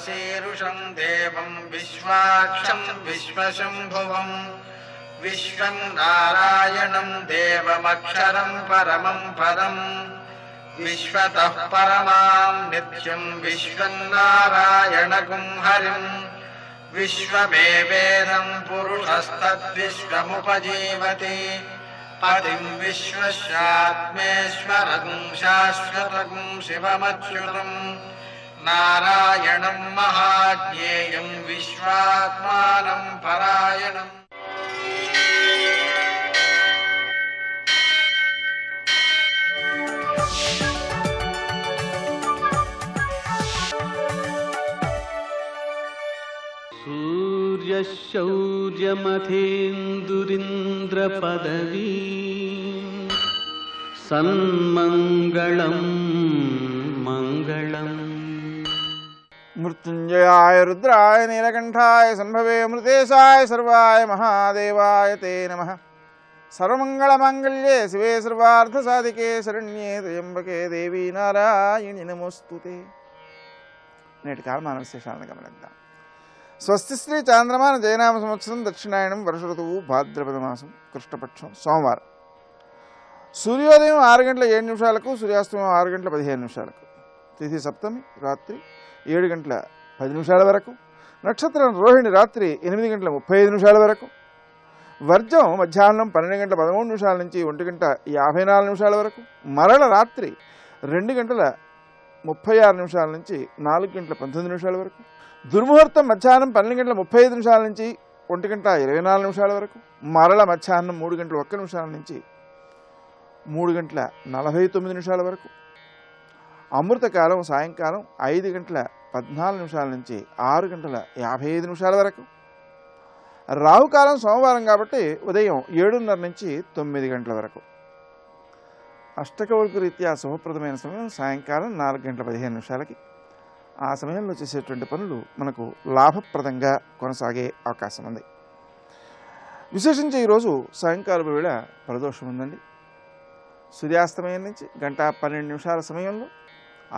विश्वशीरुषं देवं विश्वाक्षं विश्वशम्भुवं विश्वं नारायणं देवमक्षरं परमं पदं विश्वतः परमां नित्यं विश्वं नारायणगुं हरिं विश्वमेवेदं पुरुषस्तद्विश्वमुपजीवति पतिं विश्वस्यात्मेश्वरं शाश्वतं शिवमच्युतं नारायणं महाज्ञेयं विश्वात्मानं परायणम्। सूर्यशौर्यमथेन्दुरिन्द्रपदवी सन्मङ्गलं मङ्गलम्। मृत्युंजयाय रुद्राय नीलकंठाय संभवे मृतेशाय सर्वाय महादेवाय ते नमः। सर्वमंगलमांगल्ये शिवे सर्वार्थसाधिके शरण्ये त्र्यंबके देवी नारायणी नमोस्तुते। నేటి కాలమాన విశేషాలను గమనిద్దాం. స్వస్తి శ్రీ చాంద్రమాన జయనామ సంవత్సరం దక్షిణాయనం వర్ష ఋతువు భాద్రపద మాసం కృష్ణపక్షం సోమవారం. సూర్యోదయం 6 గంటల 7 నిమిషాలకు, సూర్యాస్తమయం 6 గంటల 15 నిమిషాలకు. తిథి సప్తమి రాత్రి 7 గంటల 10 నిమిషాల వరకు. నక్షత్రం రోహిణి రాత్రి 8 గంటల 35 నిమిషాల వరకు. వర్జం మధ్యాహ్నం 12 గంటల 13 నిమిషాల నుంచి 1 గంట 54 నిమిషాల వరకు. మరల రాత్రి 2 గంటల 36 నిమిషాల నుంచి 4 గంటల 19 నిమిషాల వరకు. దుర్ముహూర్తం మధ్యాహ్నం 12 గంటల 35 నిమిషాల నుంచి 1 గంట 24 నిమిషాల వరకు. మరల మధ్యాహ్నం 3 గంటల 1 నిమిషాల నుంచి 3 గంటల 49 నిమిషాల వరకు. అమృతకాలం సాయంకాలం 5 గంటల 14 నిమిషాల నుంచి 6 గంటల 55 నిమిషాల వరకు. రాహుకాలం సోమవారం కాబట్టి ఉదయం 7:30 నుంచి 9 గంటల వరకు. అష్టకౌలిక రీత్యా శుభప్రదమైన సమయం సాయంకాలం 4 గంటల 15 నిమిషాలకి. ఆ సమయంలో చేసేటువంటి పనులు మనకు లాభప్రదంగా కొనసాగే అవకాశం ఉంది. విశేషించి ఈరోజు సాయంకాలం వేళ ప్రదోషం ఉందండి. సూర్యాస్తమయం నుంచి 1:12 నిమిషాల సమయంలో,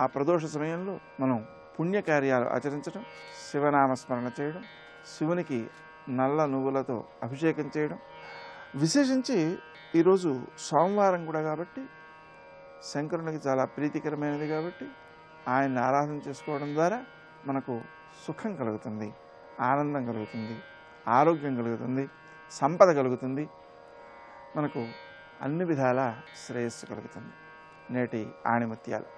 ఆ ప్రదోష సమయంలో మనం పుణ్యకార్యాలు ఆచరించడం, శివనామస్మరణ చేయడం, శివునికి నల్ల నువ్వులతో అభిషేకం చేయడం. విశేషించి ఈరోజు సోమవారం కూడా కాబట్టి శంకరునికి చాలా ప్రీతికరమైనది కాబట్టి ఆయన్ని ఆరాధన చేసుకోవడం ద్వారా మనకు సుఖం కలుగుతుంది, ఆనందం కలుగుతుంది, ఆరోగ్యం కలుగుతుంది, సంపద కలుగుతుంది, మనకు అన్ని విధాల శ్రేయస్సు కలుగుతుంది. నేటి ఆణిముత్యాలు.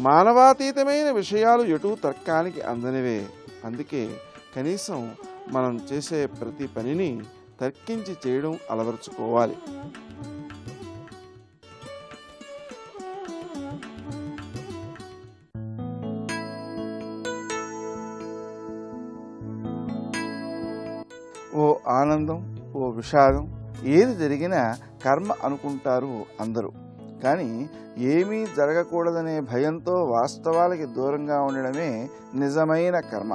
మానవాతీతమైన విషయాలు ఎటు తర్కానికి అందనివే. అందుకే కనీసం మనం చేసే ప్రతి పనిని తర్కించి చేయడం అలవరుచుకోవాలి. ఓ ఆనందం, ఓ విషాదం, ఏది జరిగినా కర్మ అనుకుంటారు అందరూ. కానీ ఏమీ జరగకూడదనే భయంతో వాస్తవాలకి దూరంగా ఉండడమే నిజమైన కర్మ.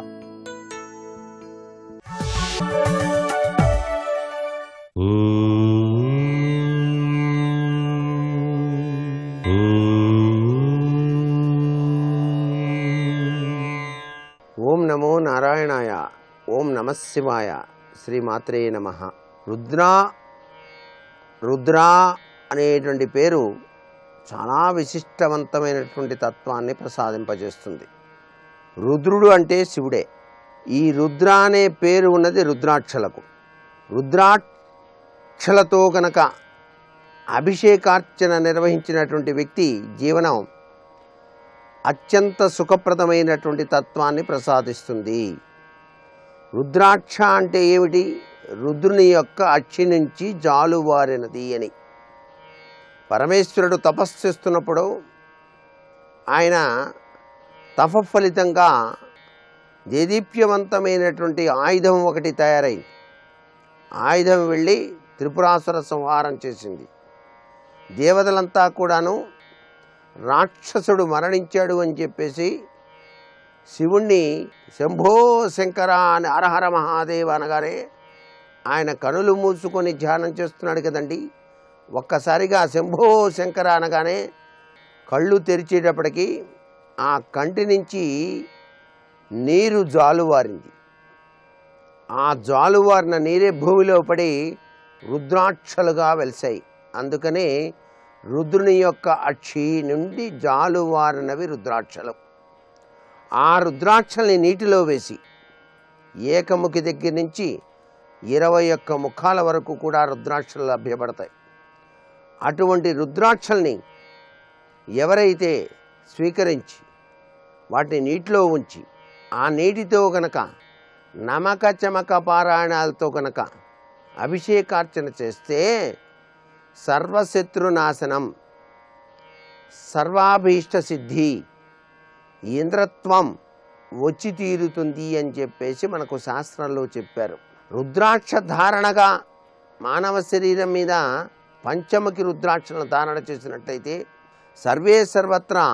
ఓం నమో నారాయణాయ. ఓం నమః శివాయ. శ్రీమాత్రే నమః. రుద్ర అనేటువంటి పేరు చాలా విశిష్టవంతమైనటువంటి తత్వాన్ని ప్రసాదింపజేస్తుంది. రుద్రుడు అంటే శివుడే. ఈ రుద్ర అనే పేరు ఉన్నది రుద్రాక్షలకు. రుద్రాక్షలతో కనుక అభిషేకార్చన నిర్వహించినటువంటి వ్యక్తి జీవనం అత్యంత సుఖప్రదమైనటువంటి తత్వాన్ని ప్రసాదిస్తుంది. రుద్రాక్ష అంటే ఏమిటి? రుద్రుని యొక్క అక్షి నుంచి జాలువారినది అని. పరమేశ్వరుడు తపస్సు చేస్తున్నప్పుడు ఆయన తపఫలితంగా దేదీప్యవంతమైనటువంటి ఆయుధం ఒకటి తయారైంది. ఆయుధం వెళ్ళి త్రిపురాసుర సంహారం చేసింది. దేవతలంతా కూడాను రాక్షసుడు మరణించాడు అని చెప్పేసి శివుణ్ణి శంభో శంకర అని హరహర మహాదేవ అనగానే ఆయన కనులు మూసుకొని ధ్యానం చేస్తున్నాడు కదండి. ఒక్కసారిగా శంభో శంకర అనగానే కళ్ళు తెరిచేటప్పటికి ఆ కంటి నుంచి నీరు జాలువారింది. ఆ జాలువారిన నీరే భూమిలో పడి రుద్రాక్షలుగా వెలిశాయి. అందుకనే రుద్రుని యొక్క అక్షి నుండి జాలువారినవి రుద్రాక్షలు. ఆ రుద్రాక్షల్ని నీటిలో వేసి ఏకముఖి దగ్గర నుంచి 21 ముఖాల వరకు కూడా రుద్రాక్షలు లభ్యపడతాయి. అటువంటి రుద్రాక్షల్ని ఎవరైతే స్వీకరించి వాటిని నీటిలో ఉంచి ఆ నీటితో గనక నమక చమక పారాయణాలతో గనక అభిషేకార్చన చేస్తే సర్వశత్రునాశనం, సర్వాభీష్ట సిద్ధి, ఇంద్రత్వం వచ్చి తీరుతుంది అని చెప్పేసి మనకు శాస్త్రంలో చెప్పారు. రుద్రాక్ష ధారణగా మానవ శరీరం మీద పంచముఖి రుద్రాక్షలను ధారణ చేసినట్లయితే సర్వే సర్వత్రా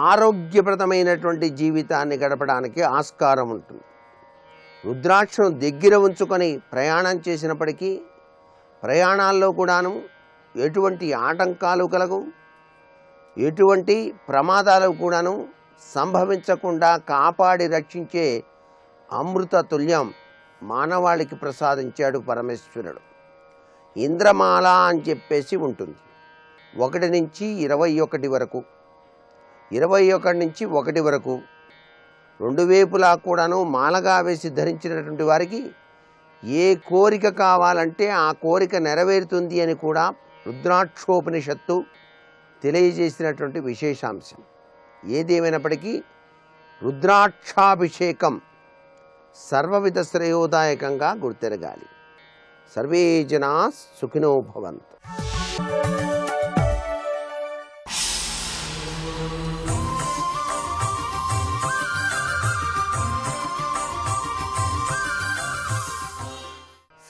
ఆరోగ్యప్రదమైనటువంటి జీవితాన్ని గడపడానికి ఆస్కారం ఉంటుంది. రుద్రాక్షను దగ్గర ఉంచుకొని ప్రయాణం చేసినప్పటికీ ప్రయాణాల్లో కూడాను ఎటువంటి ఆటంకాలు కలగవు, ఎటువంటి ప్రమాదాలు కూడాను సంభవించకుండా కాపాడి రక్షించే అమృత తుల్యం మానవాళికి ప్రసాదించాడు పరమేశ్వరుడు. ఇంద్రమాల అని చెప్పేసి ఉంటుంది. 1 నుంచి 21 వరకు, 21 నుంచి 1 వరకు రెండు వైపులా కూడాను మాలగా వేసి ధరించినటువంటి వారికి ఏ కోరిక కావాలంటే ఆ కోరిక నెరవేరుతుంది అని కూడా రుద్రాక్షోపనిషత్తు తెలియజేసినటువంటి విశేషాంశం. ఏదేమైనప్పటికీ రుద్రాక్షాభిషేకం సర్వవిధ శ్రేయోదాయకంగా గుర్తెరగాలి. సర్వే జనా సుఖినో భవంతు.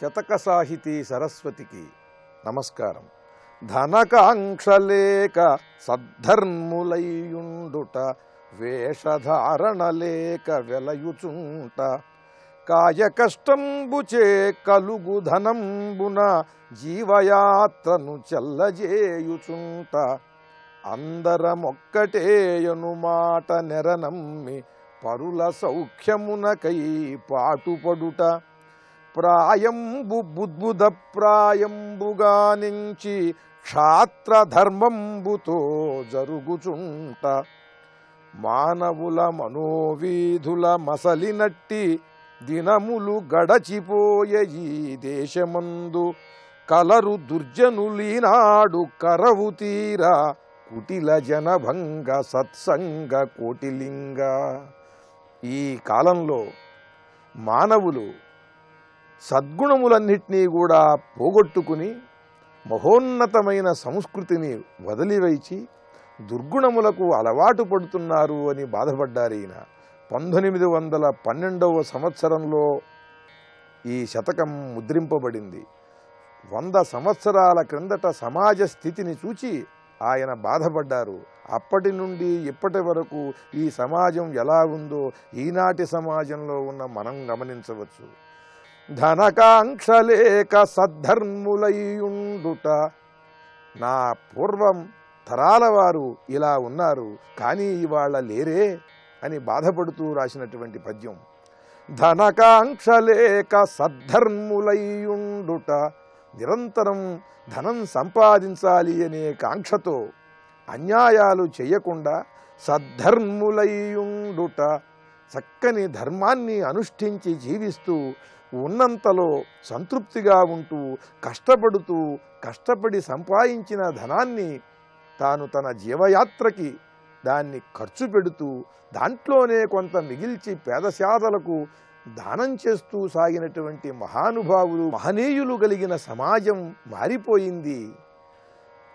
శతక సాహితీ సరస్వతికి నమస్కారం. ధనకాంక్షలేక సద్ధర్ములయ్యుండుట, వేషధారణలేక వెలయుచుంట, కాయ కష్టంబుచే కలుగు ధనంబున జీవయాత్రను చెల్లజేయుచుంట, అందరమొక్కటేయను మాట నెరనమ్మి పరుల సౌఖ్యమునకై పాటుపడుట, ప్రాయంబు బుద్బుద ప్రాయంబుగా నుంచి క్షాత్రధర్మంబుతో జరుగుచుంట, మానవుల మనోవీధుల మసలినట్టి దినములు గడచిపోయే ఈ దేశమందు, కలరు దుర్జనులీనాడు కరవు తీరా కుటిల జనభంగ సత్సంగ కోటిలింగ. ఈ కాలంలో మానవులు సద్గుణములన్నిటినీ కూడా పోగొట్టుకుని మహోన్నతమైన సంస్కృతిని వదిలివేచి దుర్గుణములకు అలవాటు పడుతున్నారు అని బాధపడ్డారు ఈయన. 1912వ సంవత్సరంలో ఈ శతకం ముద్రింపబడింది. 100 సంవత్సరాల క్రిందట సమాజ స్థితిని చూచి ఆయన బాధపడ్డారు. అప్పటి నుండి ఇప్పటి వరకు ఈ సమాజం ఎలా ఉందో ఈనాటి సమాజంలో ఉన్న మనం గమనించవచ్చు. ధనకాంక్షలేక సద్ధర్ములయ్యుండుట, నా పూర్వం తరాల వారు ఇలా ఉన్నారు కానీ ఇవాళ లేరే అని బాధపడుతూ రాసినటువంటి పద్యం. ధనకాంక్షలేక సద్ధర్ములయ్యుండుట, నిరంతరం ధనం సంపాదించాలి అనే కాంక్షతో అన్యాయాలు చేయకుండా సద్ధర్ములయ్యుండుట, చక్కని ధర్మాన్ని అనుష్ఠించి జీవిస్తూ ఉన్నంతలో సంతృప్తిగా ఉంటూ కష్టపడి సంపాదించిన ధనాన్ని తాను తన జీవయాత్రకి దాన్ని ఖర్చు పెడుతూ దాంట్లోనే కొంత మిగిల్చి పేదశాదలకు దానం చేస్తూ సాగినటువంటి మహానుభావులు మహనీయులు కలిగిన సమాజం మారిపోయింది.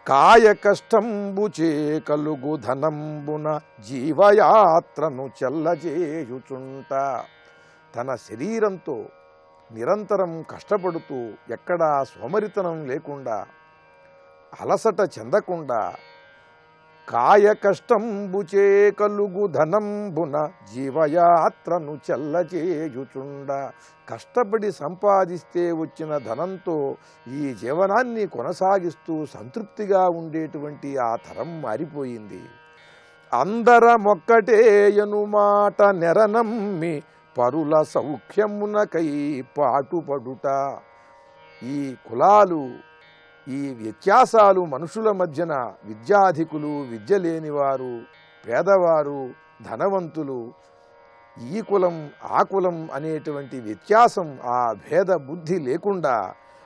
కాయ కష్టంబుచే కలుగు ధనంబున జీవయాత్రను చెల్లజేయుచుంట, తన శరీరంతో నిరంతరం కష్టపడుతూ ఎక్కడా సోమరితనం లేకుండా అలసట చెందకుండా కాయ కష్టంబుచే కలుగు ధనంబున జీవయాత్రను చెల్లచేయుచుండ. కష్టపడి సంపాదిస్తే వచ్చిన ధనంతో ఈ జీవనాన్ని కొనసాగిస్తూ సంతృప్తిగా ఉండేటువంటి ఆ తరం మారిపోయింది. అందరమొక్కటేయను మాట నెరనమ్మి పరుల సౌఖ్యమునకై పాటుపడుట. ఈ కులాలు, ఈ వ్యత్యాసాలు మనుషుల మధ్యన విద్యాధికులు, విద్య లేనివారు, పేదవారు, ధనవంతులు, ఈ కులం ఆ కులం అనేటువంటి వ్యత్యాసం, ఆ భేద బుద్ధి లేకుండా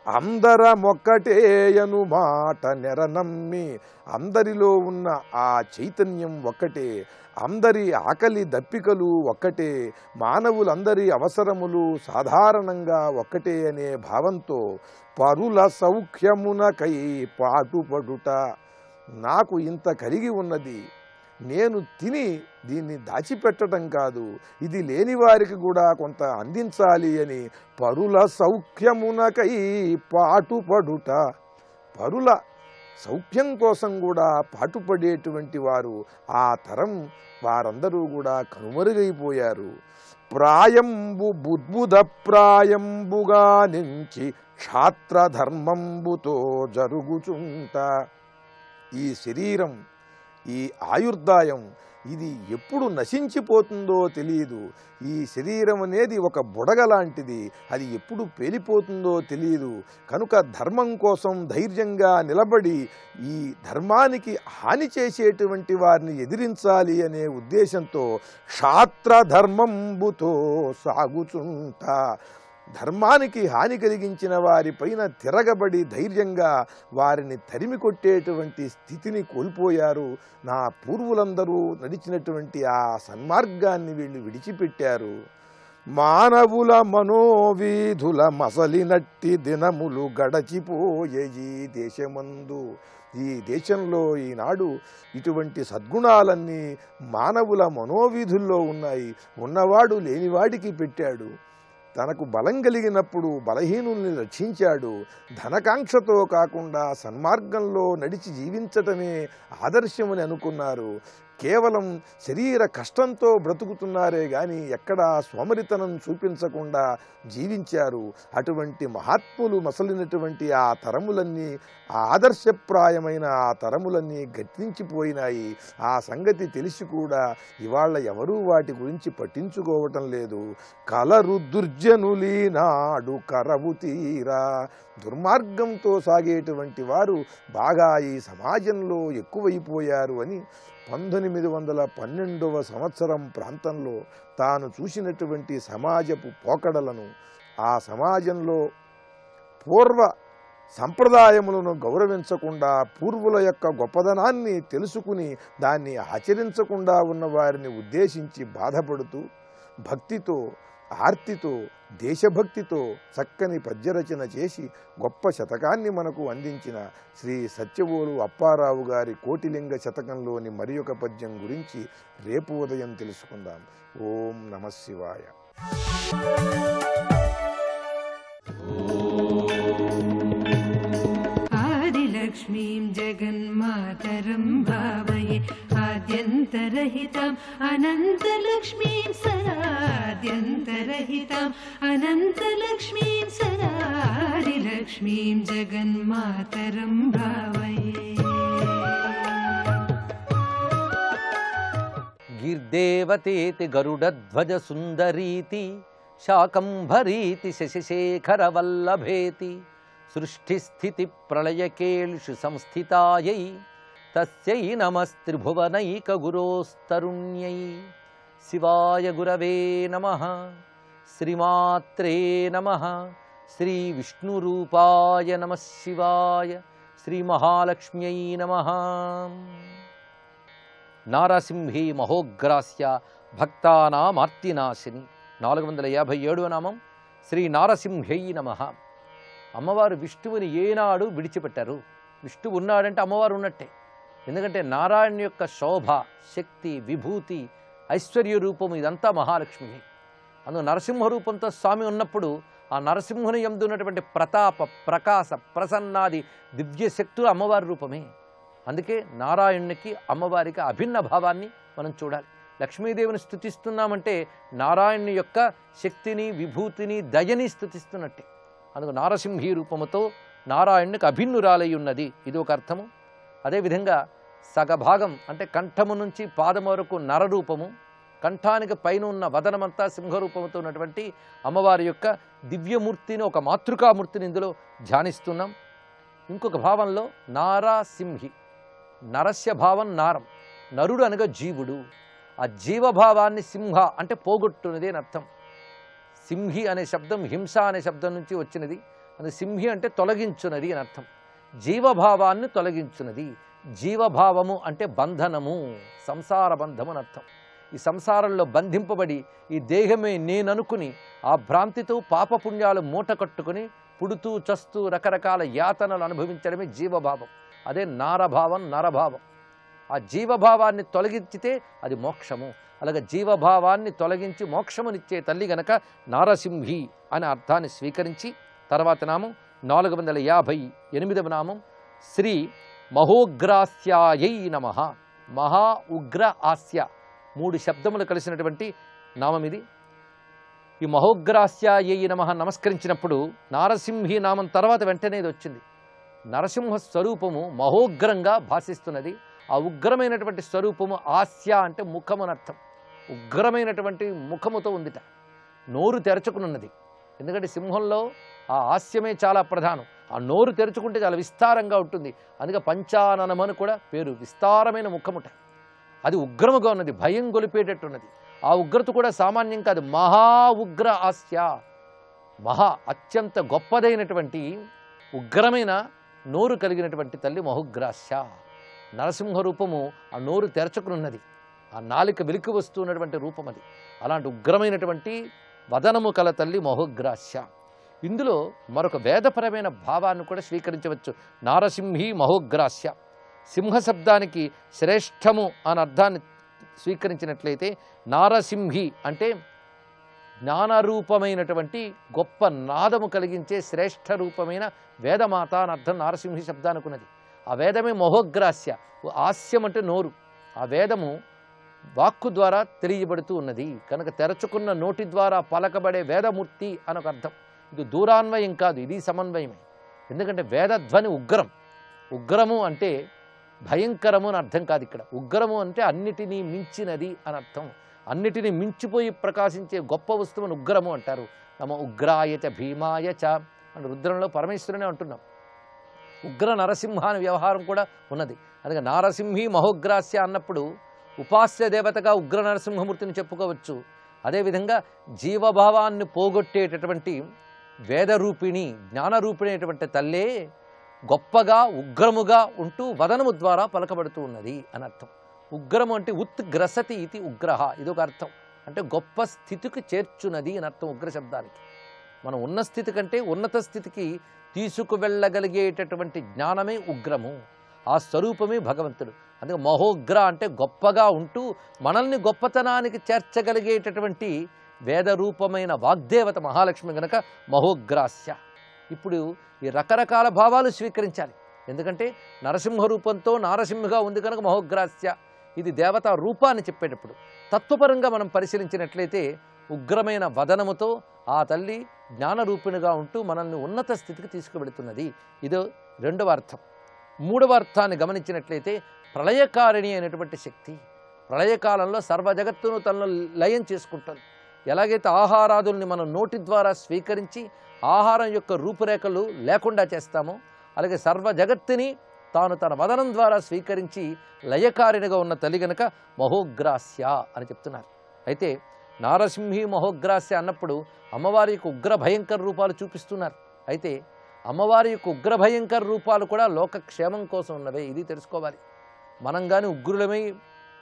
అందరమొక్కటేయను మాట నెరనమ్మి, అందరిలో ఉన్న ఆ చైతన్యం ఒక్కటే, అందరి ఆకలి దప్పికలు ఒక్కటే, మానవులందరి అవసరములు సాధారణంగా ఒక్కటే అనే భావంతో పరుల సౌఖ్యమునకై పాటుపడుట. నాకు ఇంత కలిగి ఉన్నది, నేను తిని దీన్ని దాచిపెట్టడం కాదు, ఇది లేని వారికి కూడా కొంత అందించాలి అని పరుల సౌఖ్యమునకై పాటుపడుట. పరుల సౌఖ్యం కోసం కూడా పాటుపడేటువంటి వారు ఆ తరం వారందరూ కూడా కనుమరుగైపోయారు. ప్రాయంబు బుద్బుద ప్రాయంబుగా నుంచి క్షాత్రధర్మంబుతో జరుగుచుంట. ఈ శరీరం, ఈ ఆయుర్దాయం ఇది ఎప్పుడు నశించిపోతుందో తెలియదు. ఈ శరీరం అనేది ఒక బుడగ లాంటిది, అది ఎప్పుడు పేలిపోతుందో తెలియదు. కనుక ధర్మం కోసం ధైర్యంగా నిలబడి ఈ ధర్మానికి హాని చేసేటువంటి వారిని ఎదిరించాలి అనే ఉద్దేశంతో క్షాత్రధర్మంబుతో సాగుచుంట. ధర్మానికి హాని కలిగించిన వారిపైన తిరగబడి ధైర్యంగా వారిని తరిమి కొట్టేటువంటి స్థితిని కోల్పోయారు. నా పూర్వులందరూ నడిచినటువంటి ఆ సన్మార్గాన్ని వీళ్ళు విడిచిపెట్టారు. మానవుల మనోవీధుల మసలినట్టి దినములు గడచిపోయే ఈ దేశమందు. ఈ దేశంలో ఈనాడు ఇటువంటి సద్గుణాలన్నీ మానవుల మనోవీధుల్లో ఉన్నాయి. ఉన్నవాడు లేనివాడికి పెట్టాడు. తనకు బలం కలిగినప్పుడు బలహీనుల్ని రక్షించాడు. ధనకాంక్షతో కాకుండా సన్మార్గంలో నడిచి జీవించటమే ఆదర్శమని అనుకున్నారు. కేవలం శరీర కష్టంతో బ్రతుకుతున్నారే గాని ఎక్కడా సోమరితనం చూపించకుండా జీవించారు. అటువంటి మహాత్ములు మసలినటువంటి ఆ తరములన్నీ, ఆ ఆదర్శప్రాయమైన ఆ తరములన్నీ గతించిపోయినాయి. ఆ సంగతి తెలిసి కూడా ఇవాళ ఎవరూ వాటి గురించి పట్టించుకోవటం లేదు. కలరు దుర్జనులీ నాడు కరవు తీరా. దుర్మార్గంతో సాగేటువంటి వారు బాగా ఈ సమాజంలో ఎక్కువైపోయారు అని 1912వ సంవత్సరం ప్రాంతంలో తాను చూసినటువంటి సమాజపు పోకడలను, ఆ సమాజంలో పూర్వ సంప్రదాయములను గౌరవించకుండా, పూర్వుల యొక్క గొప్పదనాన్ని తెలుసుకుని దాన్ని ఆచరించకుండా ఉన్న వారిని ఉద్దేశించి బాధపడుతూ భక్తితో, ఆర్తితో, దేశభక్తితో చక్కని పద్యరచన చేసి గొప్ప శతకాన్ని మనకు అందించిన శ్రీ సత్యవోలు అప్పారావు గారి కోటిలింగ శతకంలోని మరి ఒక పద్యం గురించి రేపు ఉదయం తెలుసుకుందాం. ఓం నమః శివాయ. ఆదిలక్ష్మీం జగన్మాతరం భావయే ఆద్యంతరహితం అనంతలక్ష్మీం సదాద్యంతరహితం అనంతలక్ష్మీం సదా ఆదిలక్ష్మీం జగన్మాతరం భావయే. గీర్దేవతేతి గరుడధ్వజ సుందరీతి శాకంభరీతి శశిశేఖరవల్లభేతి సృష్టిస్థితి ప్రళయకేళిషు సంస్థితాయై తస్యై నమస్త్రిభువనైకగురోస్తరుణ్యై. శివాయ గురవే నమః. శ్రీమాత్రే నమః. శ్రీ విష్ణురూపాయ నమః శివాయ. శ్రీ మహాలక్ష్మ్యై నమః. నారసింహీ మహోగ్రాస్య భక్తానామార్తినాశిని. 457వ నామం శ్రీ నారసింహ్యై నమః. అమ్మవారు విష్ణువుని ఏనాడు విడిచిపెట్టారు. విష్ణువు ఉన్నాడంటే అమ్మవారు ఉన్నట్టే. ఎందుకంటే నారాయణ యొక్క శోభ, శక్తి, విభూతి, ఐశ్వర్య రూపము ఇదంతా మహాలక్ష్మి. అందులో నరసింహ రూపంతో స్వామి ఉన్నప్పుడు ఆ నరసింహుని యందు ఉన్నటువంటి ప్రతాప, ప్రకాశ, ప్రసన్నాది దివ్య శక్తులు అమ్మవారి రూపమే. అందుకే నారాయణునికి అమ్మవారికి అభిన్న భావాన్ని మనం చూడాలి. లక్ష్మీదేవిని స్తుతిస్తున్నామంటే నారాయణుని యొక్క శక్తిని, విభూతిని, దయని స్తుతిస్తున్నట్టే. అందుకు నారసింహీ రూపముతో నారాయణునికి అభిన్నురాలై ఉన్నది, ఇది ఒక అర్థము. అదేవిధంగా సగభాగం అంటే కంఠము నుంచి పాదం వరకు నరరూపము, కంఠానికి పైన ఉన్న వదనమంతా సింహరూపముతో ఉన్నటువంటి అమ్మవారి యొక్క దివ్యమూర్తిని, ఒక మాతృకామూర్తిని ఇందులో ధ్యానిస్తున్నాం. ఇంకొక భావంలో నారాసింహి, నరస్య భావం నారం, నరుడు అనగా జీవుడు. ఆ జీవభావాన్ని సింహ అంటే పోగొట్టున్నది అని అర్థం. సింహి అనే శబ్దం హింస అనే శబ్దం నుంచి వచ్చినది. అది సింహి అంటే తొలగించున్నది అని అర్థం. జీవభావాన్ని తొలగించున్నది. జీవభావము అంటే బంధనము, సంసార బంధము అని అర్థం. ఈ సంసారంలో బంధింపబడి ఈ దేహమే నేననుకుని ఆ భ్రాంతితో పాపపుణ్యాలు మూట కట్టుకుని పుడుతూ చస్తూ రకరకాల యాతనలు అనుభవించడమే జీవభావం. అదే నారభావం, నరభావం. ఆ జీవభావాన్ని తొలగించితే అది మోక్షము. అలాగే జీవభావాన్ని తొలగించి మోక్షమునిచ్చే తల్లి గనక నారసింహి అనే అర్థాన్ని స్వీకరించి తర్వాత నామం 458వ నామం శ్రీ మహోగ్రాస్యాయై నమః. మహా ఉగ్ర ఆస్య 3 శబ్దములు కలిసినటువంటి నామం ఇది. ఈ మహోగ్రాస్యాయై నమః నమస్కరించినప్పుడు నారసింహి నామం తర్వాత వెంటనే ఇది వచ్చింది. నరసింహ స్వరూపము మహోగ్రంగా భాషిస్తున్నది. ఆ ఉగ్రమైనటువంటి స్వరూపము ఆస్య అంటే ముఖము అని అర్థం. ఉగ్రమైనటువంటి ముఖముతో ఉందిట, నోరు తెరచుకున్నది. ఎందుకంటే సింహంలో ఆ హాస్యమే చాలా ప్రధానం. ఆ నోరు తెరుచుకుంటే చాలా విస్తారంగా ఉంటుంది. అందుకే పంచాననమని కూడా పేరు. విస్తారమైన ముఖముట, అది ఉగ్రముగా ఉన్నది, భయం గొలిపేటట్టున్నది. ఆ ఉగ్రత కూడా సామాన్యం కాదు, మహా ఉగ్ర ఆస్య. మహా అత్యంత గొప్పదైనటువంటి ఉగ్రమైన నోరు కలిగినటువంటి తల్లి మహోగ్రాస్య. నరసింహ రూపము ఆ నోరు తెరచుకున్నది, ఆ నాలిక వెలికి వస్తున్నటువంటి రూపం అది. అలాంటి ఉగ్రమైనటువంటి వదనము కల తల్లి మహోగ్రాస్య. ఇందులో మరొక వేదపరమైన భావాన్ని కూడా స్వీకరించవచ్చు. నారసింహి మహోగ్రాస్య. సింహ శబ్దానికి శ్రేష్టము అనే అర్థాన్ని స్వీకరించినట్లయితే నారసింహి అంటే జ్ఞానరూపమైనటువంటి గొప్ప నాదము కలిగించే శ్రేష్ఠ రూపమైన వేదమాత అని అర్థం నారసింహి శబ్దానికి ఉన్నది. ఆ వేదమే మహోగ్రాస్య. హాస్యం అంటే నోరు. ఆ వేదము వాక్కు ద్వారా తెలియబడుతూ ఉన్నది కనుక తెరచుకున్న నోటి ద్వారా పలకబడే వేదమూర్తి అనొక అర్థం. ఇది దూరాన్వయం కాదు, ఇది సమన్వయమే. ఎందుకంటే వేదధ్వని ఉగ్రం. ఉగ్రము అంటే భయంకరము అని అర్థం కాదు. ఇక్కడ ఉగ్రము అంటే అన్నిటినీ మించినది అని అర్థం. అన్నిటినీ మించిపోయి ప్రకాశించే గొప్ప వస్తువును ఉగ్రము అంటారు. నమ ఉగ్రాయచ భీమాయచ అని రుద్రంలో పరమేశ్వరునే అంటున్నాం. ఉగ్ర నరసింహ అనే వ్యవహారం కూడా ఉన్నది. అందుకే నారసింహి మహోగ్రాస్య అన్నప్పుడు ఉపాస్య దేవతగా ఉగ్ర నరసింహమూర్తిని చెప్పుకోవచ్చు. అదేవిధంగా జీవభావాన్ని పోగొట్టేటటువంటి వేదరూపిణి, జ్ఞానరూపిణి అయినటువంటి తల్లే గొప్పగా ఉగ్రముగా ఉంటూ వదనము ద్వారా పలకబడుతూ ఉన్నది అని అర్థం. ఉగ్రము అంటే ఉత్గ్రసతి ఇది ఉగ్రహ, ఇదొక అర్థం. అంటే గొప్ప స్థితికి చేర్చున్నది అని అర్థం ఉగ్ర శబ్దానికి. మనం ఉన్న స్థితి కంటే ఉన్నత స్థితికి తీసుకువెళ్ళగలిగేటటువంటి జ్ఞానమే ఉగ్రము. ఆ స్వరూపమే భగవంతుడు. అందుకే మహోగ్ర అంటే గొప్పగా ఉంటూ మనల్ని గొప్పతనానికి చేర్చగలిగేటటువంటి వేదరూపమైన వాగ్దేవత మహాలక్ష్మి గనక మహోగ్రాస్య. ఇప్పుడు ఈ రకరకాల భావాలు స్వీకరించాలి. ఎందుకంటే నరసింహ రూపంతో నారసింహగా ఉంది కనుక మహోగ్రాస్య. ఇది దేవతా రూపాన్ని చెప్పేటప్పుడు తత్వపరంగా మనం పరిశీలించినట్లయితే ఉగ్రమైన వదనముతో ఆ తల్లి జ్ఞానరూపిణిగా ఉంటూ మనల్ని ఉన్నత స్థితికి తీసుకువెళుతున్నది. ఇదో రెండవ అర్థం. మూడవ అర్థాన్ని గమనించినట్లయితే ప్రళయకారిణి అయినటువంటి శక్తి. ప్రళయకాలంలో సర్వ జగత్తును తనలో లయం చేసుకుంటుంది. ఎలాగైతే ఆహారాదుల్ని మనం నోటి ద్వారా స్వీకరించి ఆహారం యొక్క రూపురేఖలు లేకుండా చేస్తామో అలాగే సర్వ జగత్తుని తాను తన వదనం ద్వారా స్వీకరించి లయకారిణిగా ఉన్న తల్లి గనక మహోగ్రాస్య అని చెప్తున్నారు. అయితే నారసింహి మహోగ్రాస్య అన్నప్పుడు అమ్మవారి యొక్క ఉగ్ర భయంకర రూపాలు చూపిస్తున్నారు. అయితే అమ్మవారి యొక్క ఉగ్ర భయంకర రూపాలు కూడా లోకక్షేమం కోసం ఉన్నవే, ఇది తెలుసుకోవాలి. మనం కానీ ఉగ్రులమై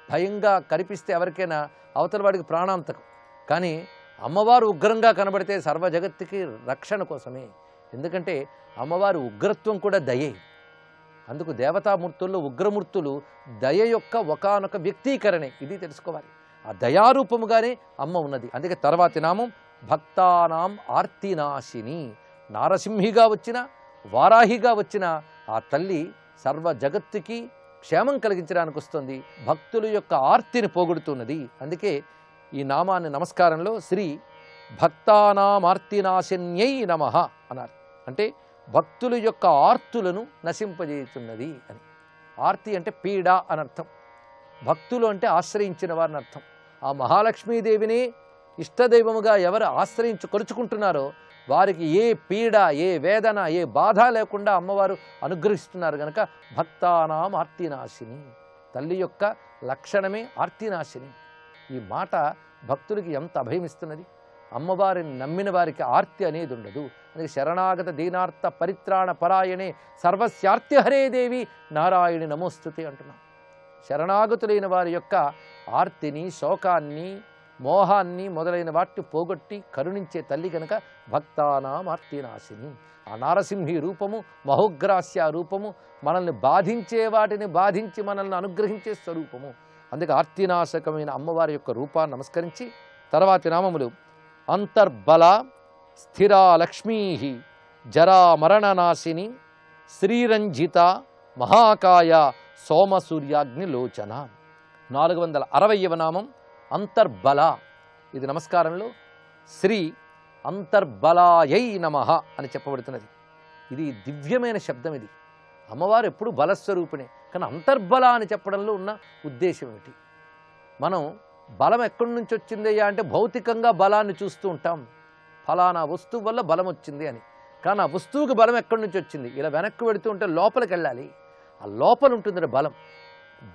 భయంగా కనిపిస్తే ఎవరికైనా అవతల వాడికి ప్రాణాంతకం. కానీ అమ్మవారు ఉగ్రంగా కనబడితే సర్వ జగత్తుకి రక్షణ కోసమే. ఎందుకంటే అమ్మవారి ఉగ్రత్వం కూడా దయే. అందుకు దేవతామూర్తుల్లో ఉగ్రమూర్తులు దయ యొక్క ఒకానొక వ్యక్తీకరణే, ఇది తెలుసుకోవాలి. ఆ దయారూపముగానే అమ్మ ఉన్నది. అందుకే తర్వాతి నామం భక్తానాం ఆర్తినాశిని. నారసింహిగా వచ్చిన వారాహిగా వచ్చిన ఆ తల్లి సర్వ జగత్తుకి క్షేమం కలిగించడానికి వస్తుంది, భక్తుల యొక్క ఆర్తిని పోగొడుతున్నది. అందుకే ఈ నామాన్ని నమస్కారంలో శ్రీ భక్తానామార్తినాశన్యై నమః అన్నారు. అంటే భక్తుల యొక్క ఆర్తులను నశింపజేస్తున్నది అని. ఆర్తి అంటే పీడ అని అర్థం, భక్తులు అంటే ఆశ్రయించిన వారిని అర్థం. ఆ మహాలక్ష్మీదేవిని ఇష్టదైవముగా ఎవరు ఆశ్రయించి కొలుచుకుంటున్నారో వారికి ఏ పీడ, ఏ వేదన, ఏ బాధ లేకుండా అమ్మవారు అనుగ్రహిస్తున్నారు కనుక భక్తానాం ఆర్తినాశిని. తల్లి యొక్క లక్షణమే ఆర్తినాశిని. ఈ మాట భక్తులకి ఎంత అభయమిస్తున్నది. అమ్మవారిని నమ్మిన వారికి ఆర్తి అనేది ఉండదు. అందుకే శరణాగత దీనార్థ పరిత్రాణ పరాయణే సర్వస్యార్తి హరే దేవి నారాయణి నమోస్తుతే అంటున్నాం. శరణాగతులైన వారి యొక్క ఆర్తిని, శోకాన్ని, మోహాన్ని మొదలైన వాటిని పోగొట్టి కరుణించే తల్లి కనుక భక్తానాం ఆర్తినాశిని. ఆ నారసింహి రూపము, మహోగ్రాస్య రూపము, మనల్ని బాధించే వాటిని బాధించి మనల్ని అనుగ్రహించే స్వరూపము. అందుకే ఆర్తినాశకమైన అమ్మవారి యొక్క రూపాన్ని నమస్కరించి తర్వాతి నామములు అంతర్బల స్థిరా లక్ష్మీ జరా మరణనాశిని శ్రీరంజిత మహాకాయ సోమసూర్యాగ్ని లోచన. 460వ నామం అంతర్బల. ఇది నమస్కారంలో శ్రీ అంతర్బలాయై నమః అని చెప్పబడుతున్నది. ఇది దివ్యమైన శబ్దం. ఇది అమ్మవారు ఎప్పుడు బలస్వరూపిణే, కానీ అంతర్బల అని చెప్పడంలో ఉన్న ఉద్దేశం ఏమిటి? మనం బలం ఎక్కడి నుంచి వచ్చిందయ్యా అంటే భౌతికంగా బలాన్ని చూస్తూ ఉంటాం, ఫలానా వస్తువు వల్ల బలం వచ్చింది అని. కానీ ఆ వస్తువుకి బలం ఎక్కడి నుంచి వచ్చింది? ఇలా వెనక్కి వెళుతూ ఉంటే లోపలికి వెళ్ళాలి. ఆ లోపల ఉంటుంది బలం.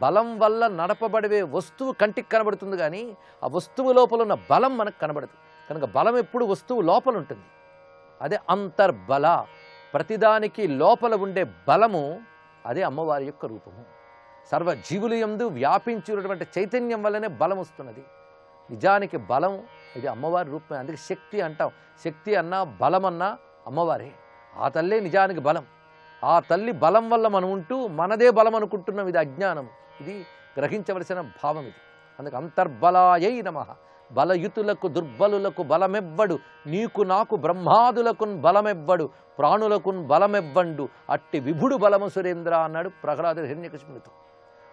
బలం వల్ల నడపబడే వస్తువు కంటికి కనబడుతుంది, కానీ ఆ వస్తువు లోపల ఉన్న బలం మనకు కనబడదు. కనుక బలం ఎప్పుడు వస్తువు లోపల ఉంటుంది. అదే అంతర్బల. ప్రతిదానికి లోపల ఉండే బలము అదే అమ్మవారి యొక్క రూపము. సర్వజీవుల యందు వ్యాపించినటువంటి చైతన్యం వల్లనే బలం వస్తున్నది. నిజానికి బలం ఇది అమ్మవారి రూపమే. అందుకే శక్తి అంటాం. శక్తి అన్నా బలం అన్నా అమ్మవారే. ఆ తల్లే నిజానికి బలం. ఆ తల్లి బలం వల్ల మనం ఉంటూ మనదే బలం అనుకుంటున్నాం. ఇది అజ్ఞానం. ఇది గ్రహించవలసిన భావం ఇది. అందుకే అంతర్బలాయై నమః. బలయుతులకు దుర్బలులకు బలమెవ్వడు, నీకు నాకు బ్రహ్మాదులకు బలమెవ్వడు, ప్రాణులకు బలమెవ్వండు, అట్టి విభుడు బలము సురేంద్ర అన్నాడు ప్రహ్లాదుడు హిరణ్యకశిపునితో.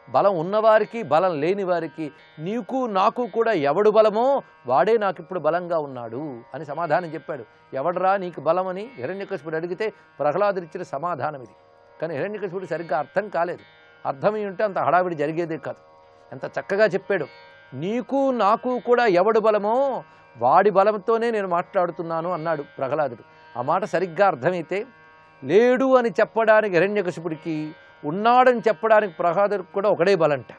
బలం ఉన్నవారికి బలం లేని వారికి నీకు నాకు కూడా ఎవడు బలమో వాడే నాకు ఇప్పుడు బలంగా ఉన్నాడు అని సమాధానం చెప్పాడు. ఎవడరా నీకు బలమని హిరణ్యకశిపుడు అడిగితే ప్రహ్లాదుడు ఇచ్చిన సమాధానం ఇది. కానీ హిరణ్యకశిపుడు సరిగ్గా అర్థం కాలేదు. అర్థమై ఉంటే అంత హడావిడి జరిగేదే కాదు. ఎంత చక్కగా చెప్పాడు. నీకు నాకు కూడా ఎవడు బలమో వాడి బలంతోనే నేను మాట్లాడుతున్నాను అన్నాడు ప్రహ్లాదుడు. ఆ మాట సరిగ్గా అర్థమైతే లేడు అని చెప్పడానికి హిరణ్యకశిపుడికి, ఉన్నాడని చెప్పడానికి ప్రహ్లాదుడికి కూడా ఒకడే బలంట.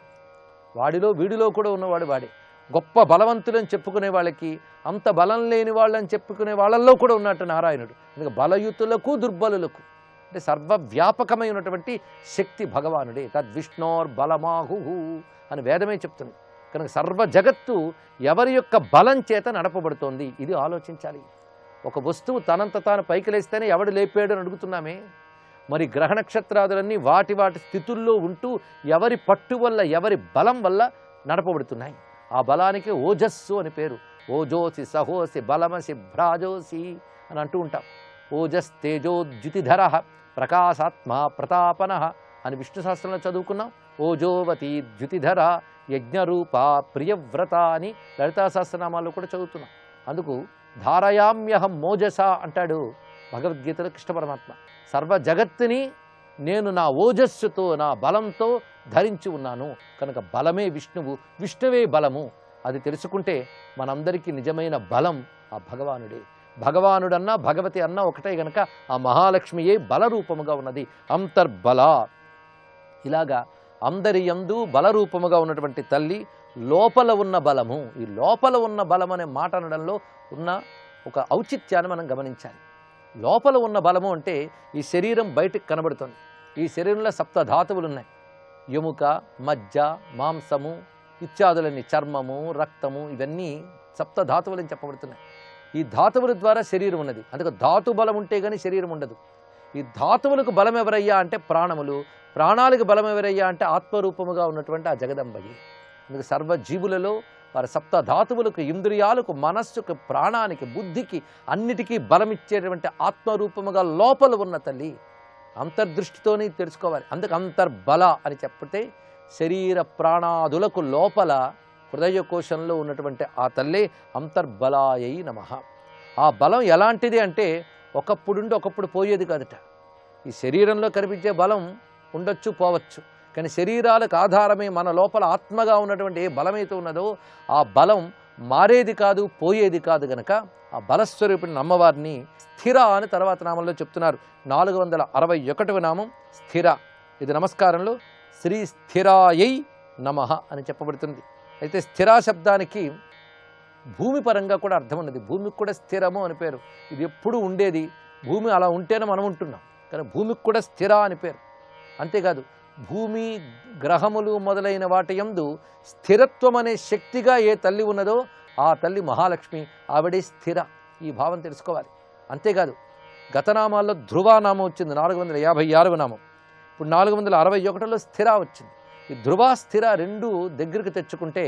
వాడిలో వీడిలో కూడా ఉన్నవాడు వాడే. గొప్ప బలవంతులని చెప్పుకునే వాళ్ళకి, అంత బలం లేని వాళ్ళని చెప్పుకునే వాళ్ళల్లో కూడా ఉన్నట్టు నారాయణుడు. అందుకే బలయుతులకు దుర్బలులకు అంటే సర్వవ్యాపకమైనటువంటి శక్తి భగవానుడే. తద్విష్ణోర్ బలమాహు అని వేదమే చెప్తుంది. కనుక సర్వ జగత్తు ఎవరి యొక్క బలం చేత నడపబడుతోంది ఇది ఆలోచించాలి. ఒక వస్తువు తనంత తాను పైకి లేస్తేనే ఎవడు లేపాడు అని అడుగుతున్నామే. మరి గ్రహ నక్షత్రాదులన్నీ వాటి వాటి స్థితుల్లో ఉంటూ ఎవరి పట్టు వల్ల, ఎవరి బలం వల్ల నడపబడుతున్నాయి. ఆ బలానికి ఓజస్సు అని పేరు. ఓజోసి సహోసి బలమసి భ్రాజోసి అని అంటూ ఉంటాం. ఓజస్ తేజోద్యుతిధర ప్రకాశాత్మ ప్రతాపన అని విష్ణు శాస్త్రంలో చదువుకున్నాం. ఓజోవతి ద్యుతిధర యజ్ఞరూప ప్రియవ్రత అని లలితా సహస్రనామాల్లో కూడా చదువుతున్నాం. అందుకు ధారయామ్యహం మోజస అంటాడు భగవద్గీతలో కృష్ణ పరమాత్మ. సర్వ జగత్తుని నేను నా ఓజస్సుతో, నా బలంతో ధరించి ఉన్నాను. కనుక బలమే విష్ణువు, విష్ణువే బలము. అది తెలుసుకుంటే మనందరికీ నిజమైన బలం ఆ భగవానుడే. భగవానుడన్నా భగవతి అన్నా ఒకటే గనక ఆ మహాలక్ష్మియే బలరూపముగా ఉన్నది. అంతర్బల. ఇలాగా అందరి యందు బలరూపముగా ఉన్నటువంటి తల్లి లోపల ఉన్న బలము. ఈ లోపల ఉన్న బలం అనే మాట అనడంలో ఉన్న ఒక ఔచిత్యాన్ని మనం గమనించాలి. లోపల ఉన్న బలము అంటే ఈ శరీరం బయటికి కనబడుతుంది. ఈ శరీరంలో సప్తధాతువులు ఉన్నాయి. ఎముక, మజ్జ, మాంసము ఇత్యాదులన్నీ, చర్మము, రక్తము, ఇవన్నీ సప్తధాతువులని చెప్పబడుతున్నాయి. ఈ ధాతువుల ద్వారా శరీరం ఉన్నది. అందుకే ధాతు బలం ఉంటే కానీ శరీరం ఉండదు. ఈ ధాతువులకు బలం ఎవరయ్యా అంటే ప్రాణములు, ప్రాణాలకు బలం ఎవరయ్యా అంటే ఆత్మరూపముగా ఉన్నటువంటి ఆ జగదంబగి. అందుకే సర్వజీవులలో వారి సప్తధాతువులకు, ఇంద్రియాలకు, మనస్సుకు, ప్రాణానికి, బుద్ధికి అన్నిటికీ బలమిచ్చేటువంటి ఆత్మరూపముగా లోపల ఉన్న తల్లి. అంతర్దృష్టితోనే తెలుసుకోవాలి. అందుకు అంతర్బల అని చెప్తే శరీర ప్రాణాదులకు లోపల హృదయ కోశంలో ఉన్నటువంటి ఆ తల్లే అంతర్బలాయై నమః. ఆ బలం ఎలాంటిది అంటే ఒకప్పుడుండి ఒకప్పుడు పోయేది కాదట. ఈ శరీరంలో కనిపించే బలం ఉండొచ్చు పోవచ్చు, కానీ శరీరాలకు ఆధారమే మన లోపల ఆత్మగా ఉన్నటువంటి ఏ బలమైతే ఉన్నదో ఆ బలం మారేది కాదు, పోయేది కాదు. గనక ఆ బలస్వరూపిణి అమ్మవారిని స్థిర అని తర్వాత నామంలో చెప్తున్నారు. 461వ నామం స్థిర. ఇది నమస్కారంలో శ్రీ స్థిరాయై నమః అని చెప్పబడుతుంది. అయితే స్థిరా శబ్దానికి భూమి పరంగా కూడా అర్థం ఉన్నది. భూమికి కూడా స్థిరము అని పేరు. ఇది ఎప్పుడు ఉండేది. భూమి అలా ఉంటేనే మనం ఉంటున్నాం, కానీ భూమికి కూడా స్థిర అని పేరు. అంతేకాదు భూమి గ్రహములు మొదలైన వాటి యందు స్థిరత్వం అనే శక్తిగా ఏ తల్లి ఉన్నదో ఆ తల్లి మహాలక్ష్మి, ఆవిడే స్థిర. ఈ భావం తెలుసుకోవాలి. అంతేకాదు గతనామాల్లో ధ్రువానామం వచ్చింది 456వ నామం. ఇప్పుడు 461లో స్థిర వచ్చింది. ఈ ధ్రువ స్థిర రెండు దగ్గరికి తెచ్చుకుంటే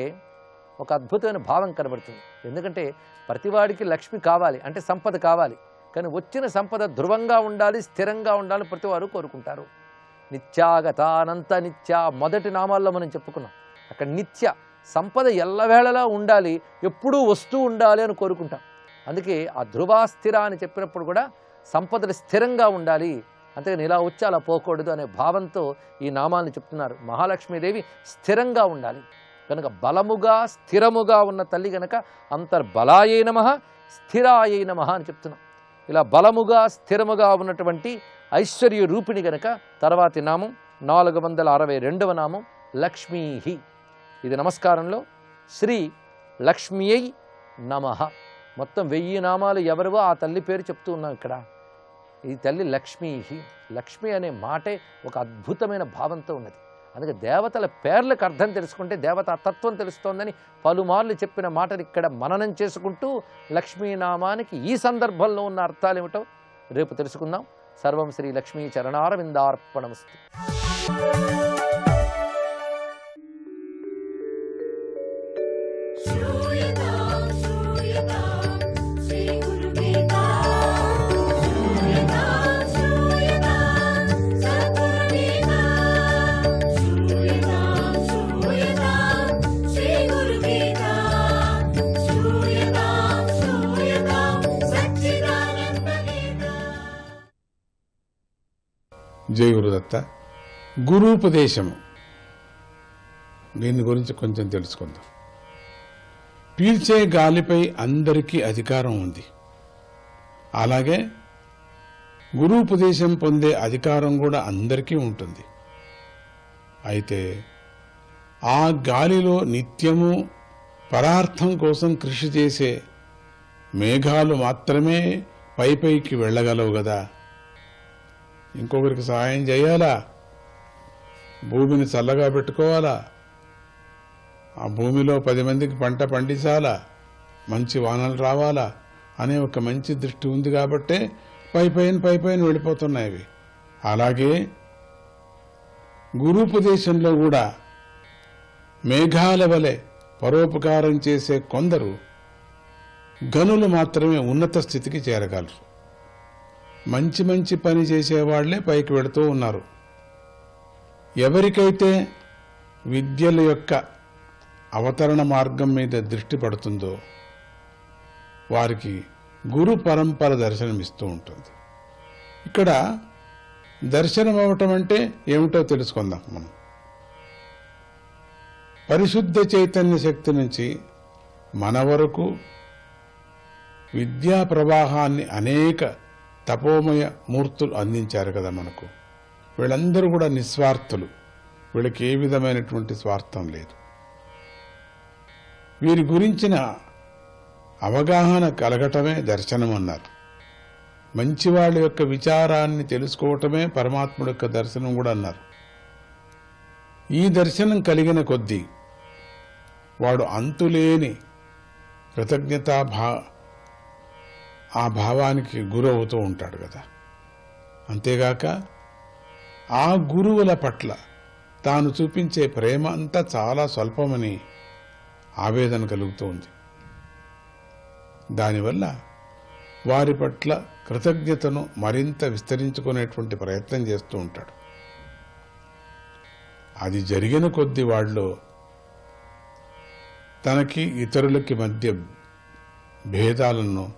ఒక అద్భుతమైన భావం కనబడుతుంది. ఎందుకంటే ప్రతివాడికి లక్ష్మి కావాలి, అంటే సంపద కావాలి. కానీ వచ్చిన సంపద ధ్రువంగా ఉండాలి, స్థిరంగా ఉండాలని ప్రతివారు కోరుకుంటారు. నిత్యాగత అనంత నిత్య మొదటి నామాల్లో మనం చెప్పుకున్నాం. అక్కడ నిత్య సంపద ఎల్లవేళలా ఉండాలి, ఎప్పుడూ వస్తూ ఉండాలి అని కోరుకుంటాం. అందుకే ఆ ధ్రువ స్థిర అని చెప్పినప్పుడు కూడా సంపదలు స్థిరంగా ఉండాలి, అంతేగాని ఇలా వచ్చి అలా పోకూడదు అనే భావంతో ఈ నామాన్ని చెప్తున్నారు. మహాలక్ష్మీదేవి స్థిరంగా ఉండాలి కనుక బలముగా స్థిరముగా ఉన్న తల్లి గనక అంతర్బలాయై నమః స్థిరాయై నమః అని చెప్తున్నాం. ఇలా బలముగా స్థిరముగా ఉన్నటువంటి ఐశ్వర్య రూపిణి గనక తర్వాతి నామం 462వ నామం లక్ష్మీహి. ఇది నమస్కారంలో శ్రీ లక్ష్మీయై నమః. మొత్తం 1000 నామాలు ఎవరివో ఆ తల్లి పేరు చెప్తూ ఉన్నాం ఇక్కడ. ఈ తల్లి లక్ష్మీహి. లక్ష్మి అనే మాటే ఒక అద్భుతమైన భావంతో ఉన్నది. అందుకే దేవతల పేర్లకు అర్థం తెలుసుకుంటే దేవతా తత్వం తెలుస్తోందని పలుమార్లు చెప్పిన మాటని ఇక్కడ మననం చేసుకుంటూ లక్ష్మీనామానికి ఈ సందర్భంలో ఉన్న అర్థాలు ఏమిటో రేపు తెలుసుకుందాం. సర్వం శ్రీ లక్ష్మీ చరణారవిందార్పణమస్తు. జై గురుదత్త. గురూపదేశము, దీని గురించి కొంచెం తెలుసుకుందాం. పీల్చే గాలిపై అందరికీ అధికారం ఉంది. అలాగే గురూపదేశం పొందే అధికారం కూడా అందరికీ ఉంటుంది. అయితే ఆ గాలిలో నిత్యము పరార్థం కోసం కృషి చేసే మేఘాలు మాత్రమే పైకి వెళ్ళగలవు కదా. ఇంకొకరికి సహాయం చేయాలా, భూమిని చల్లగా పెట్టుకోవాలా, ఆ భూమిలో 10 మందికి పంట పండించాలా, మంచి వానలు రావాలా అనే ఒక మంచి దృష్టి ఉంది కాబట్టే పైపైన వెళ్ళిపోతున్నాయి. అలాగే గురూపదేశంలో కూడా మేఘాల వలె పరోపకారం చేసే కొందరు గనులు మాత్రమే ఉన్నత స్థితికి చేరగలరు. మంచి పని చేసేవాళ్లే పైకి వెళుతూ ఉన్నారు. ఎవరికైతే విద్యల యొక్క అవతరణ మార్గం మీద దృష్టి పడుతుందో వారికి గురు పరంపర దర్శనమిస్తూ ఉంటుంది. ఇక్కడ దర్శనం అవటం అంటే ఏమిటో తెలుసుకుందాం మనం. పరిశుద్ధ చైతన్య శక్తి నుంచి మన వరకు విద్యా ప్రవాహాన్ని అనేక తపోమయ మూర్తులు అందించారు కదా మనకు. వీళ్ళందరూ కూడా నిస్వార్థులు, వీళ్ళకి ఏ విధమైనటువంటి స్వార్థం లేదు. వీరి గురించిన అవగాహన కలగటమే దర్శనం అన్నారు. మంచివాళ్ళ యొక్క విచారాన్ని తెలుసుకోవటమే పరమాత్ముడి యొక్క దర్శనం కూడా అన్నారు. ఈ దర్శనం కలిగిన కొద్దీ వాడు అంతులేని ఆ భావానికి గురవుతూ ఉంటాడు కదా. అంతేగాక ఆ గురువుల పట్ల తాను చూపించే ప్రేమ అంతా చాలా స్వల్పమని ఆవేదన కలుగుతూ ఉంది. దానివల్ల వారి పట్ల కృతజ్ఞతను మరింత విస్తరించుకునేటువంటి ప్రయత్నం చేస్తూ ఉంటాడు. అది జరిగిన కొద్దీ వాళ్ళు తనకి ఇతరులకి మధ్య భేదాలను,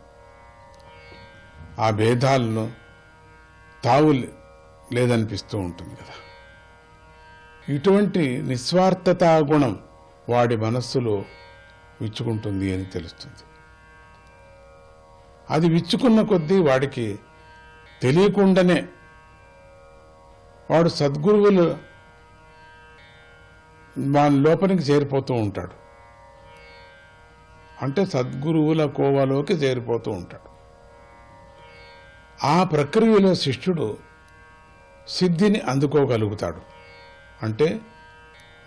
ఆ భేదాలను తావు లేదనిపిస్తూ ఉంటుంది కదా. ఇటువంటి నిస్వార్థతా గుణం వాడి మనస్సులో విచ్చుకుంటుంది అని తెలుస్తుంది. అది విచ్చుకున్న కొద్దీ వాడికి తెలియకుండానే వాడు సద్గురువులు వాళ్ళ లోపలికి చేరిపోతూ ఉంటాడు. అంటే సద్గురువుల కోవలోకి చేరిపోతూ ఉంటాడు. ఆ ప్రక్రియలో శిష్యుడు సిద్ధిని అందుకోగలుగుతాడు. అంటే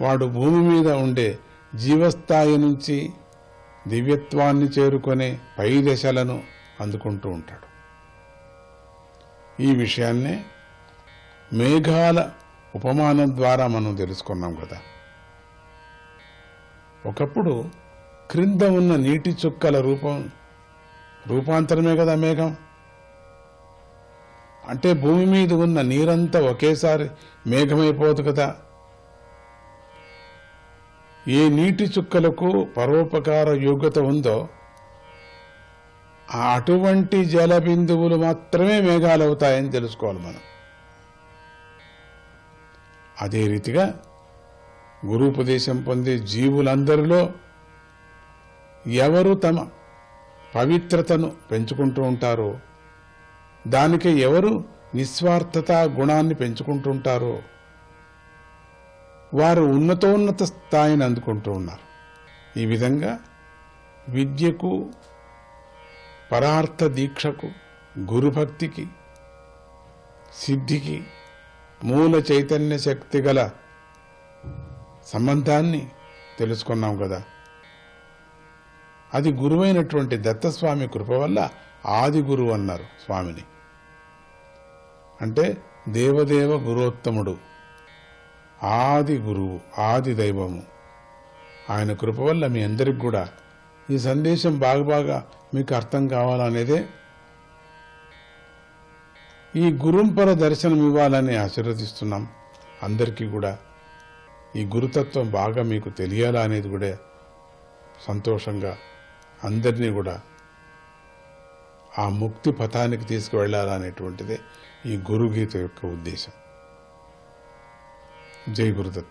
వాడు భూమి మీద ఉండే జీవస్థాయి నుంచి దివ్యత్వాన్ని చేరుకునే పై దశలను అందుకుంటూ ఉంటాడు. ఈ విషయాన్నే మేఘాల ఉపమానం ద్వారా మనం తెలుసుకున్నాం కదా. ఒకప్పుడు క్రింద ఉన్న నీటి చుక్కల రూపాంతరమే కదా మేఘం. అంటే భూమి మీద ఉన్న నీరంతా ఒకేసారి మేఘమైపోదు కదా. ఏ నీటి చుక్కలకు పరోపకార యోగ్యత ఉందో అటువంటి జల బిందువులు మాత్రమే మేఘాలవుతాయని తెలుసుకోవాలి మనం. అదే రీతిగా గురూపదేశం పొందే జీవులందరిలో ఎవరు తమ పవిత్రతను పెంచుకుంటూ ఉంటారో, దానికి ఎవరు నిస్వార్థతా గుణాన్ని పెంచుకుంటుంటారో వారు ఉన్నతోన్నత స్థాయిని అందుకుంటూ ఉన్నారు. ఈ విధంగా విద్యకు, పరార్థ దీక్షకు, గురుభక్తికి, సిద్ధికి మూల చైతన్య శక్తి గల సంబంధాన్ని తెలుసుకున్నాం కదా. అది గురువైనటువంటి దత్తస్వామి కృప వల్ల ఆది గురువు అన్నారు స్వామిని. అంటే దేవదేవ గురోత్తముడు, ఆది గురువు, ఆది దైవము. ఆయన కృప వల్ల మీ అందరికి కూడా ఈ సందేశం బాగా మీకు అర్థం కావాలనేదే ఈ గురుంపర దర్శనం ఇవ్వాలని ఆశీర్వదిస్తున్నాం. అందరికీ కూడా ఈ గురుతత్వం బాగా మీకు తెలియాలా అనేది కూడా సంతోషంగా అందరినీ కూడా ఆ ముక్తి పథానికి తీసుకువెళ్ళాలనేటువంటిదే ఈ గురుగీత యొక్క ఉద్దేశం. జై గురుదత్త.